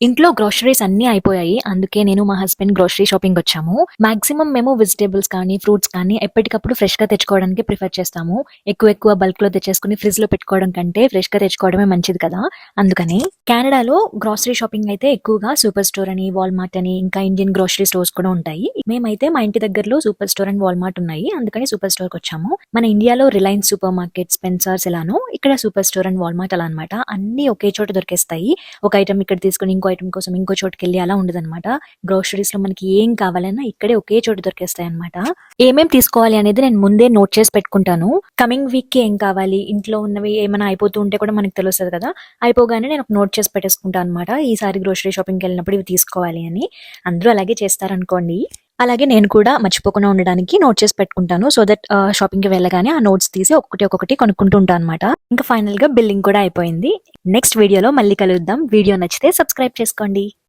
ఇంట్లో గ్రోసరీస్ అన్నీ అయిపోయాయి. అందుకే నేను మా హస్బెండ్ గ్రోసరీ షాపింగ్ వచ్చాము. మాక్సిమం మేము వెజిటబుల్స్ కానీ, ఫ్రూట్స్ కానీ ఎప్పటికప్పుడు ఫ్రెష్‌గా తెచ్చుకోవడానికి ప్రిఫర్ చేస్తాము. ఎక్కువ బల్క్‌లో తెచ్చేసుకొని ఫ్రిడ్జ్‌లో పెట్టుకోవడం కంటే ఫ్రెష్‌గా తెచ్చుకోవడమే మంచిది కదా! అందుకని కెనడాలో గ్రోసరీ షాపింగ్ అయితే ఎక్కువగా సూపర్ స్టోర్ అని, వాల్‌మార్ట్ అని ఇంకా ఇండియన్ గ్రోసరీ స్టోర్స్ కూడా ఉంటాయి. మేమైతే మా ఇంటి దగ్గరలో సూపర్ స్టోర్ అండ్ వాల్‌మార్ట్ ఉన్నాయి. అందుకని సూపర్ స్టోర్‌కొచ్చాము. మన ఇండియాలో రిలయన్స్ సూపర్ మార్కెట్, స్పెన్సర్స్ ఎలానో ఇక్కడ సూపర్ స్టోర్ అండ్ వాల్‌మార్ట్ అలా అన్నమాట. అన్నీ ఒకే చోట దొరికేస్తాయి. ఒక ఐటెమ్ ఇక్కడ తీసుకొని ఇంకో ఐటెమ్ కోసం ఇంకో చోటుకెళ్ళి అలా ఉండదనమాట. గ్రోసరీస్‌లో మనకి ఏం కావాలన్నా ఇక్కడే ఒకే చోట దొరికేస్తాయన్నమాట. ఏమేం తీసుకోవాలి అనేది నేను ముందే నోట్ చేసి పెట్టుకుంటాను. కమింగ్ వీక్‌కి ఏం కావాలి, ఇంట్లో ఉన్నవి ఏమైనా అయిపోతూ ఉంటే కూడా మనకు తెలుస్తది కదా! అయిపోగానే నేను ఒక నోట్ చేసి పెట్టేసుకుంటా అనమాట. ఈసారి గ్రోసరీ షాపింగ్‌కెళ్ళినప్పుడు ఇవి తీసుకోవాలి అని. అందరూ అలాగే చేస్తారనుకోండి. అలాగే నేను కూడా మర్చిపోకుండా ఉండడానికి నోట్ చేసి పెట్టుకుంటాను. సో దట్ షాపింగ్‌కి వెళ్ళగానే ఆ నోట్స్ తీసి ఒక్కొక్కటి కొనుక్కుంటూ ఉంటా అనమాట. ఇంకా ఫైనల్‌గా బిల్లింగ్ కూడా అయిపోయింది. నెక్స్ట్ వీడియోలో మళ్ళీ కలుద్దాం. వీడియో నచ్చితే సబ్స్క్రైబ్ చేసుకోండి.